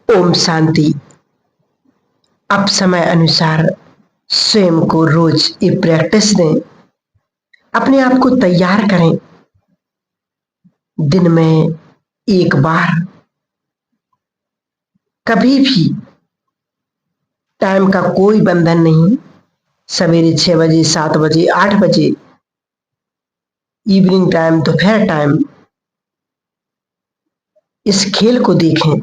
ओम शांति। अब समय अनुसार स्वयं को रोज ये प्रैक्टिस दें, अपने आप को तैयार करें। दिन में एक बार कभी भी, टाइम का कोई बंधन नहीं, सवेरे 6 बजे, 7 बजे, 8 बजे, इवनिंग टाइम, दोपहर टाइम, इस खेल को देखें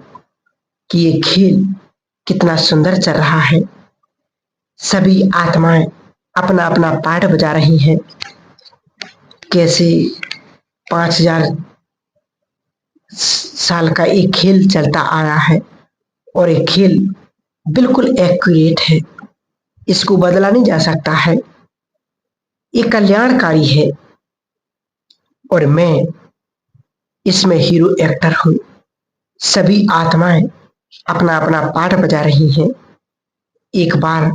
कि ये खेल कितना सुंदर चल रहा है। सभी आत्माएं अपना अपना पार्ट बजा रही हैं। कैसे 5000 साल का एक खेल चलता आया है और एक खेल बिल्कुल एक्यूरेट है, इसको बदला नहीं जा सकता है। ये कल्याणकारी है और मैं इसमें हीरो एक्टर हूं। सभी आत्माएं अपना अपना पार्ट बजा रही हैं। एक बार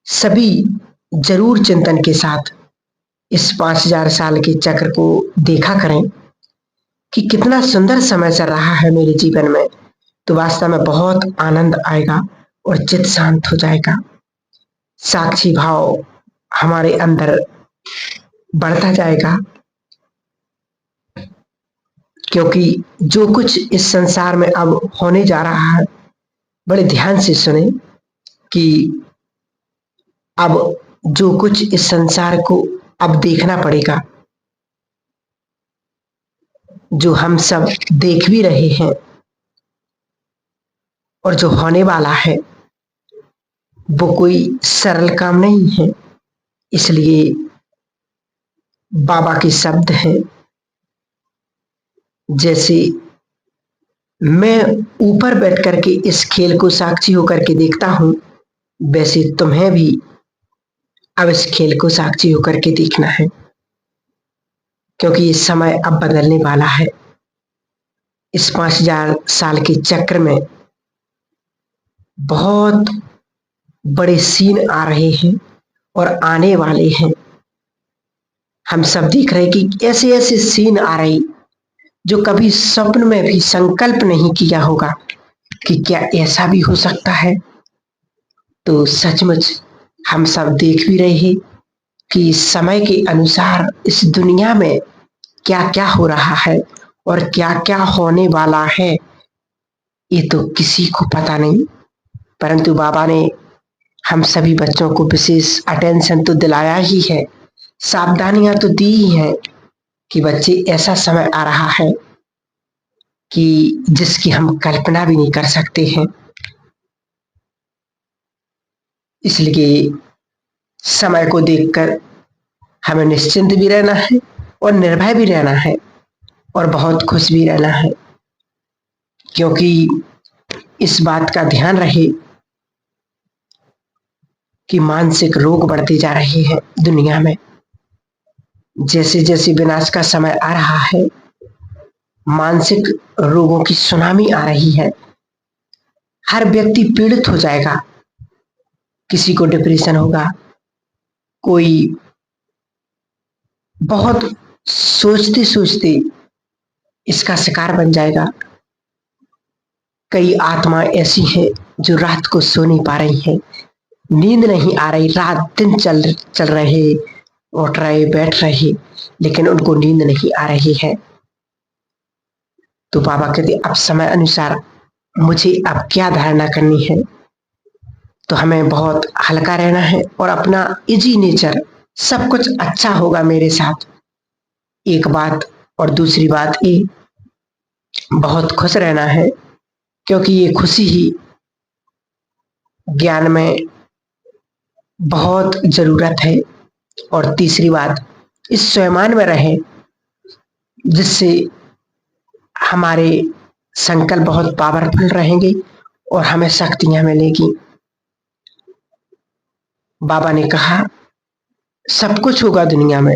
सभी जरूर चिंतन के साथ इस 5000 साल के चक्र को देखा करें कि कितना सुंदर समय चल रहा है मेरे जीवन में। तो वास्तव में बहुत आनंद आएगा और चित्त शांत हो जाएगा। साक्षी भाव हमारे अंदर बढ़ता जाएगा, क्योंकि जो कुछ इस संसार में अब होने जा रहा है, बड़े ध्यान से सुने कि अब जो कुछ इस संसार को अब देखना पड़ेगा, जो हम सब देख भी रहे हैं और जो होने वाला है, वो कोई सरल काम नहीं है। इसलिए बाबा के शब्द हैं, जैसे मैं ऊपर बैठ करके इस खेल को साक्षी होकर के देखता हूं, वैसे तुम्हें भी अब इस खेल को साक्षी होकर के देखना है, क्योंकि ये समय अब बदलने वाला है। इस 5000 साल के चक्र में बहुत बड़े सीन आ रहे हैं और आने वाले हैं। हम सब देख रहे हैं कि ऐसे ऐसे सीन आ रहे जो कभी स्वप्न में भी संकल्प नहीं किया होगा कि क्या ऐसा भी हो सकता है। तो सचमुच हम सब देख भी रहे हैं कि समय के अनुसार इस दुनिया में क्या क्या हो रहा है और क्या क्या होने वाला है, ये तो किसी को पता नहीं। परंतु बाबा ने हम सभी बच्चों को विशेष अटेंशन तो दिलाया ही है, सावधानियां तो दी ही हैं कि बच्चे ऐसा समय आ रहा है कि जिसकी हम कल्पना भी नहीं कर सकते हैं। इसलिए समय को देखकर हमें निश्चिंत भी रहना है और निर्भय भी रहना है और बहुत खुश भी रहना है, क्योंकि इस बात का ध्यान रहे कि मानसिक रोग बढ़ते जा रहे हैं दुनिया में। जैसे जैसे विनाश का समय आ रहा है, मानसिक रोगों की सुनामी आ रही है। हर व्यक्ति पीड़ित हो जाएगा, किसी को डिप्रेशन होगा, कोई बहुत सोचते सोचते इसका शिकार बन जाएगा। कई आत्माएं ऐसी हैं जो रात को सो नहीं पा रही हैं, नींद नहीं आ रही, रात दिन चल रहे, उठ रहे, बैठ रहे, लेकिन उनको नींद नहीं आ रही है। तो बाबा कहते अब समय अनुसार मुझे अब क्या धारणा करनी है। तो हमें बहुत हल्का रहना है और अपना इजी नेचर, सब कुछ अच्छा होगा मेरे साथ, एक बात। और दूसरी बात ये, बहुत खुश रहना है, क्योंकि ये खुशी ही ज्ञान में बहुत जरूरत है। और तीसरी बात, इस स्वयमान में रहे, जिससे हमारे संकल्प बहुत पावरफुल रहेंगे और हमें शक्तियां मिलेगी। बाबा ने कहा सब कुछ होगा दुनिया में,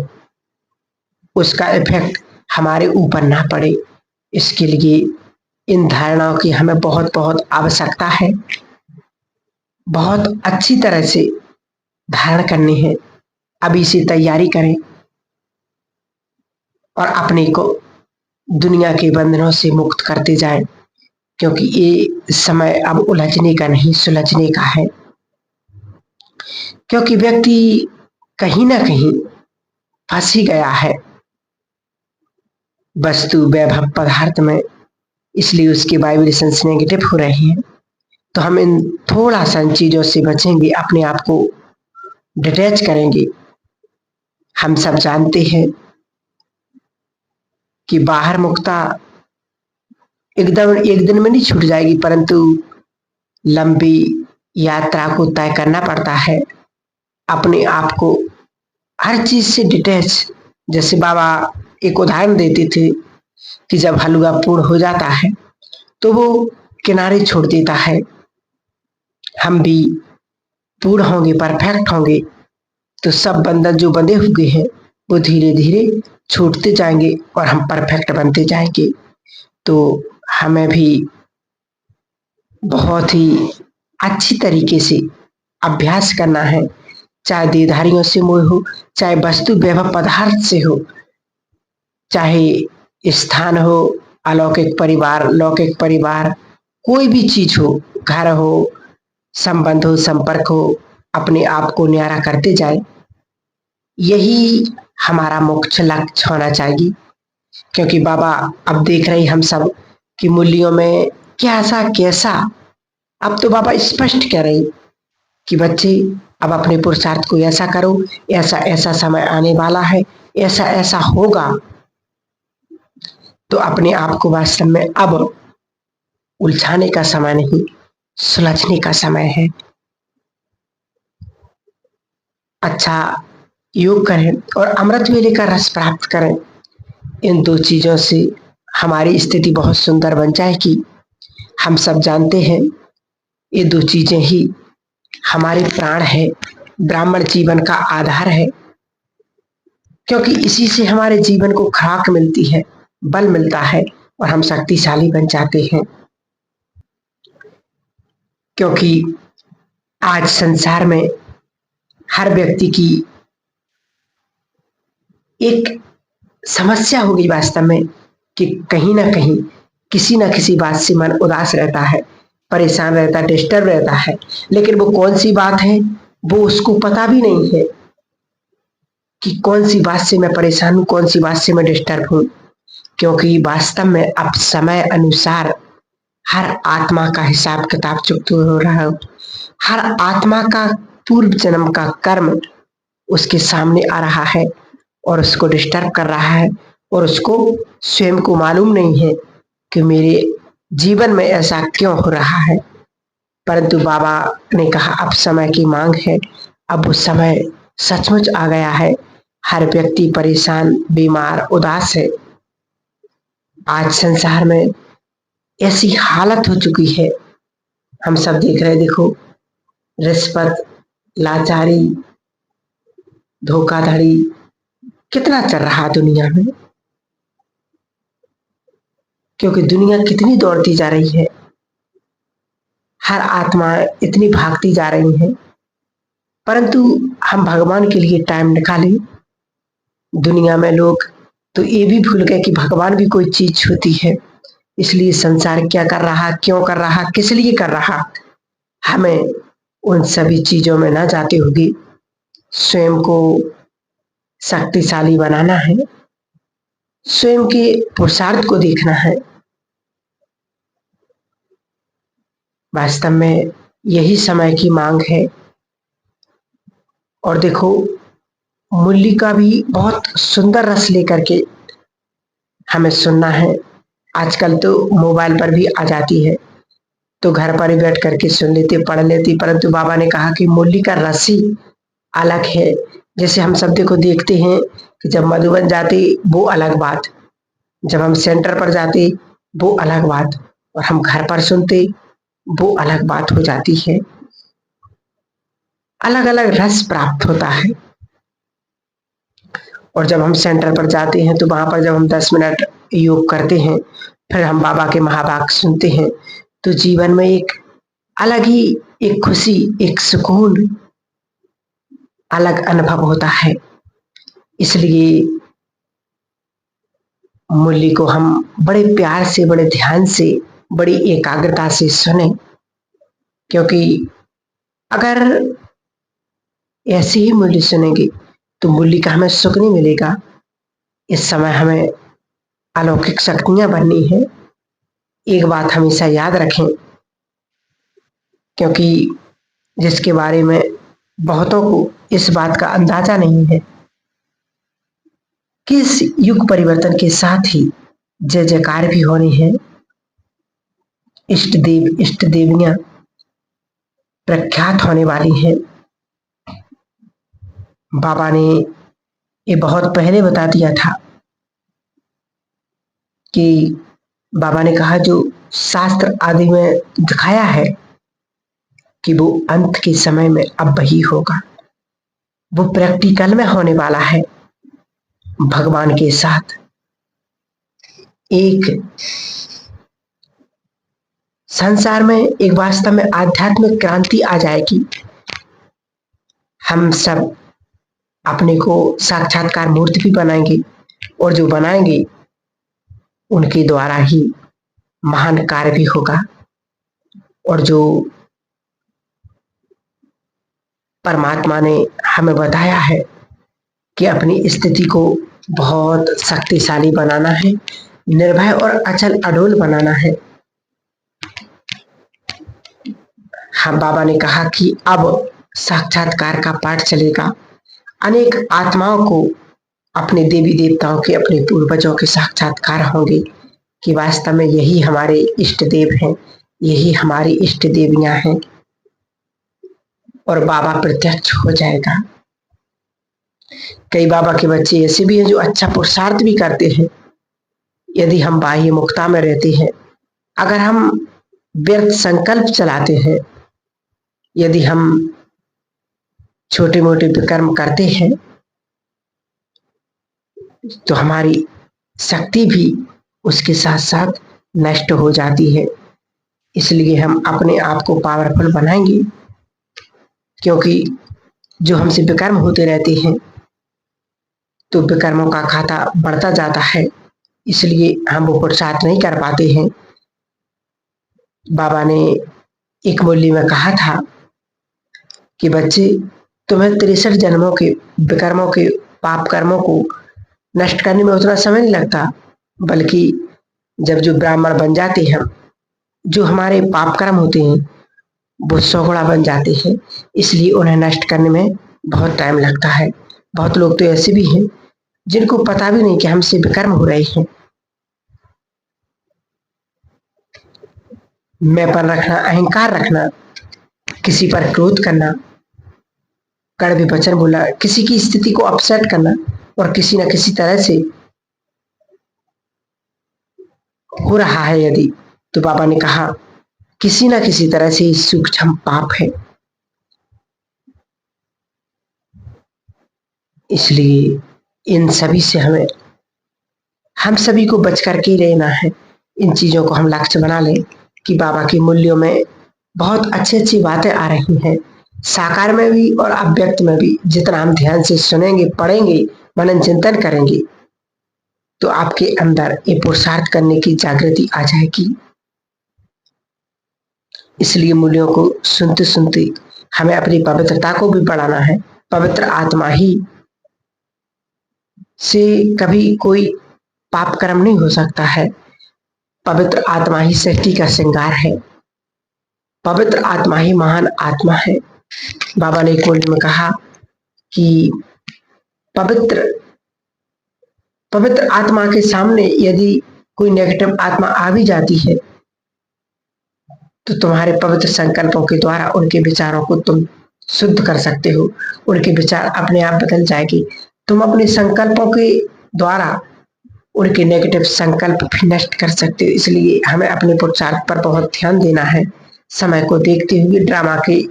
उसका इफेक्ट हमारे ऊपर ना पड़े, इसके लिए इन धारणाओं की हमें बहुत बहुत आवश्यकता है। बहुत अच्छी तरह से धारण करनी है। अभी से तैयारी करें और अपने को दुनिया के बंधनों से मुक्त करते जाएं। क्योंकि ये समय अब उलझने का नहीं, सुलझने का है। क्योंकि व्यक्ति कहीं ना कहीं फंस ही गया है वस्तु वैभव पदार्थ में, इसलिए उसके वाइब्रेशंस नेगेटिव हो रहे हैं। तो हम इन थोड़ा सा इन चीजों से बचेंगे, अपने आप को डिटैच करेंगे। हम सब जानते हैं कि बाहर मुक्ता एकदम एक दिन में नहीं छूट जाएगी, परंतु लंबी यात्रा को तय करना पड़ता है। अपने आप को हर चीज से डिटैच, जैसे बाबा एक उदाहरण देते थे कि जब हलवा पूर्ण हो जाता है तो वो किनारे छोड़ देता है। हम भी पूर्ण होंगे, परफेक्ट होंगे, तो सब बंधन जो बंधे हुए हैं वो धीरे धीरे छूटते जाएंगे और हम परफेक्ट बनते जाएंगे। तो हमें भी बहुत ही अच्छी तरीके से अभ्यास करना है, चाहे देहधारियों से मोह हो, चाहे वस्तु वैभव पदार्थ से हो, चाहे स्थान हो, अलौकिक परिवार, लौकिक परिवार, कोई भी चीज हो, घर हो, संबंध हो, संपर्क हो, अपने आप को न्यारा करते जाए। यही हमारा मुख्य लक्ष्य होना चाहिए। क्योंकि बाबा अब देख रहे हम सब कि मूल्यों में कैसा कैसा, अब तो बाबा स्पष्ट कह रहे कि बच्चे अब अपने पुरुषार्थ को ऐसा करो, ऐसा ऐसा समय आने वाला है, ऐसा ऐसा होगा। तो अपने आप को वास्तव में अब उलझाने का समय नहीं, सुलझने का समय है। अच्छा योग करें और अमृत वेले का रस प्राप्त करें। इन दो चीजों से हमारी स्थिति बहुत सुंदर बन जाएगी। हम सब जानते हैं ये दो चीजें ही हमारे प्राण है, ब्राह्मण जीवन का आधार है। क्योंकि इसी से हमारे जीवन को खुराक मिलती है, बल मिलता है और हम शक्तिशाली बन जाते हैं। क्योंकि आज संसार में हर व्यक्ति की एक समस्या होगी वास्तव में कि कहीं ना कहीं किसी ना किसी बात से मन उदास रहता है, परेशान रहता है, डिस्टर्ब रहता है। लेकिन वो कौन सी बात है वो उसको पता भी नहीं है कि कौन सी बात से मैं परेशान हूं, कौन सी बात से मैं डिस्टर्ब हूं। क्योंकि वास्तव में अब समय अनुसार हर आत्मा का हिसाब किताब चुकता हो रहा है। हर आत्मा का पूर्व जन्म का कर्म उसके सामने आ रहा है और उसको डिस्टर्ब कर रहा है, और उसको स्वयं को मालूम नहीं है कि मेरे जीवन में ऐसा क्यों हो रहा है। परंतु बाबा ने कहा अब समय की मांग है, अब वो समय सचमुच आ गया है। हर व्यक्ति परेशान, बीमार, उदास है। आज संसार में ऐसी हालत हो चुकी है, हम सब देख रहे, देखो रिश्वत, लाचारी, धोखाधड़ी कितना चल रहा है दुनिया में। क्योंकि दुनिया कितनी दौड़ती जा रही है, हर आत्मा इतनी भागती जा रही है, परंतु हम भगवान के लिए टाइम निकालें। दुनिया में लोग तो ये भी भूल गए कि भगवान भी कोई चीज होती है। इसलिए संसार क्या कर रहा, क्यों कर रहा, किस लिए कर रहा, हमें उन सभी चीजों में ना जाते हुए स्वयं को शक्तिशाली बनाना है, स्वयं के पुरुषार्थ को देखना है। वास्तव में यही समय की मांग है। और देखो मुरली का भी बहुत सुंदर रस लेकर के हमें सुनना है। आजकल तो मोबाइल पर भी आ जाती है, तो घर पर ही बैठ करके सुन लेते, पढ़ लेते। परंतु बाबा ने कहा कि मुरली का रस ही अलग है। जैसे हम सब को देखते हैं कि जब मधुबन जाते वो अलग बात, जब हम सेंटर पर जाते वो अलग बात, और हम घर पर सुनते वो अलग बात हो जाती है। अलग अलग रस प्राप्त होता है। और जब हम सेंटर पर जाते हैं तो वहां पर जब हम 10 मिनट योग करते हैं, फिर हम बाबा के महावाक्य सुनते हैं, तो जीवन में एक अलग ही एक खुशी, एक सुकून, अलग अनुभव होता है। इसलिए मुरली को हम बड़े प्यार से, बड़े ध्यान से बड़ी एकाग्रता से सुने, क्योंकि अगर ऐसे ही मूल्य सुनेंगे तो मूल्य का हमें सुख नहीं मिलेगा। इस समय हमें अलौकिक शक्तियां बननी है। एक बात हमेशा याद रखें, क्योंकि जिसके बारे में बहुतों को इस बात का अंदाजा नहीं है कि इस युग परिवर्तन के साथ ही जय जयकार भी होने हैं, इष्ट देव इष्ट देवियां प्रख्यात होने वाली हैं। बाबा ने ये बहुत पहले बता दिया था कि बाबा ने कहा जो शास्त्र आदि में दिखाया है कि वो अंत के समय में अब वही होगा, वो प्रैक्टिकल में होने वाला है। भगवान के साथ एक संसार में एक वास्तव में आध्यात्मिक क्रांति आ जाएगी। हम सब अपने को साक्षात्कार मूर्ति भी बनाएंगे, और जो बनाएंगे उनके द्वारा ही महान कार्य भी होगा। और जो परमात्मा ने हमें बताया है कि अपनी स्थिति को बहुत शक्तिशाली बनाना है, निर्भय और अचल अडोल बनाना है। हम बाबा ने कहा कि अब साक्षात्कार का पाठ चलेगा। अनेक आत्माओं को अपने देवी देवताओं के, अपने पूर्वजों के साक्षात्कार होंगे कि वास्तव में यही हमारे इष्ट देव हैं, यही हमारी इष्ट देवियां हैं, और बाबा प्रत्यक्ष हो जाएगा। कई बाबा के बच्चे ऐसे भी हैं जो अच्छा पुरुषार्थ भी करते हैं। यदि हम बाह्य मुक्ता में रहते हैं, अगर हम व्यर्थ संकल्प चलाते हैं, यदि हम छोटे मोटे विकर्म करते हैं, तो हमारी शक्ति भी उसके साथ साथ नष्ट हो जाती है। इसलिए हम अपने आप को पावरफुल बनाएंगे, क्योंकि जो हमसे विकर्म होते रहते हैं तो विकर्मों का खाता बढ़ता जाता है, इसलिए हम वो पुरुषार्थ नहीं कर पाते हैं। बाबा ने एक मूल्य में कहा था कि बच्चे, तुम्हें 63 जन्मों के विकर्मों के पाप कर्मों को नष्ट करने में उतना समय नहीं लगता, बल्कि जब जो ब्राह्मण बन जाते हैं, जो हमारे पाप कर्म होते हैं वो 100 गुणा बन जाते हैं, इसलिए उन्हें नष्ट करने में बहुत टाइम लगता है। बहुत लोग तो ऐसे भी हैं जिनको पता भी नहीं कि हमसे विकर्म हो रहे हैं। मैंपन रखना, अहंकार रखना, किसी पर क्रोध करना, कड़वे वचन बोला, किसी की स्थिति को अपसेट करना, और किसी न किसी तरह से हो रहा है यदि, तो बाबा ने कहा किसी न किसी तरह से सूक्ष्म पाप है। इसलिए इन सभी से हम सभी को बच करके रहना है। इन चीजों को हम लक्ष्य बना लें कि बाबा के मूल्यों में बहुत अच्छी अच्छी बातें आ रही हैं, साकार में भी और अव्यक्त में भी। जितना हम ध्यान से सुनेंगे, पढ़ेंगे, मनन चिंतन करेंगे, तो आपके अंदर ये पुरुषार्थ करने की जागृति आ जाएगी। इसलिए मूल्यों को सुनते सुनते हमें अपनी पवित्रता को भी बढ़ाना है। पवित्र आत्मा ही से कभी कोई पाप कर्म नहीं हो सकता है। पवित्र आत्मा ही सृष्टि का श्रृंगार है, पवित्र आत्मा ही महान आत्मा है। बाबा ने एक मूल्य में कहा कि पवित्र आत्मा के सामने यदि कोई नेगेटिव आत्मा आ भी जाती है, तो तुम्हारे पवित्र संकल्पों के द्वारा उनके विचारों को तुम शुद्ध कर सकते हो। उनके विचार अपने आप बदल जाएंगे। तुम अपने संकल्पों के द्वारा उनके नेगेटिव संकल्प भी नष्ट कर सकते हो। इसलिए हमें अपने पुरुषार्थ पर बहुत ध्यान देना है। समय को देखते हुए, ड्रामा के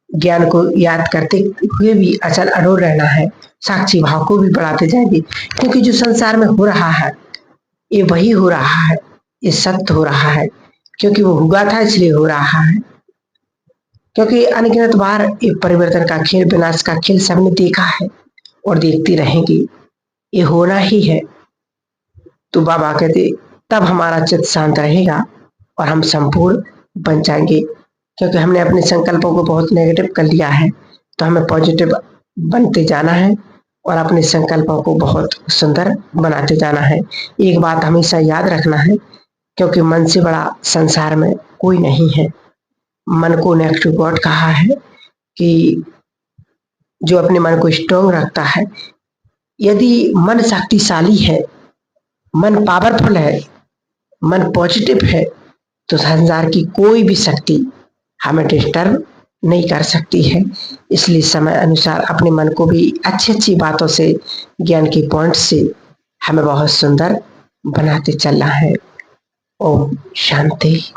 ज्ञान को याद करते हुए भी अचल अडोल रहना है। साक्षी भाव को भी बढ़ाते जाएंगे, क्योंकि जो संसार में हो रहा है ये वही हो रहा है, ये सत्य हो रहा है, क्योंकि वो हुआ था इसलिए हो रहा है। क्योंकि अनगिनत बार ये परिवर्तन का खेल, विनाश का खेल सबने देखा है और देखते रहेंगे, ये होना ही है। तो बाबा कहते तब हमारा चित्त शांत रहेगा और हम संपूर्ण बन जाएंगे। क्योंकि हमने अपने संकल्पों को बहुत नेगेटिव कर लिया है, तो हमें पॉजिटिव बनते जाना है और अपने संकल्पों को बहुत सुंदर बनाते जाना है। एक बात हमेशा याद रखना है, क्योंकि मन से बड़ा संसार में कोई नहीं है। मन को नेगेटिव गॉड कहा है कि जो अपने मन को स्ट्रोंग रखता है, यदि मन शक्तिशाली है, मन पावरफुल है, मन पॉजिटिव है, तो संसार की कोई भी शक्ति हमें डिस्टर्ब नहीं कर सकती है। इसलिए समय अनुसार अपने मन को भी अच्छी अच्छी बातों से, ज्ञान के पॉइंट से हमें बहुत सुंदर बनाते चलना है। ओम शांति।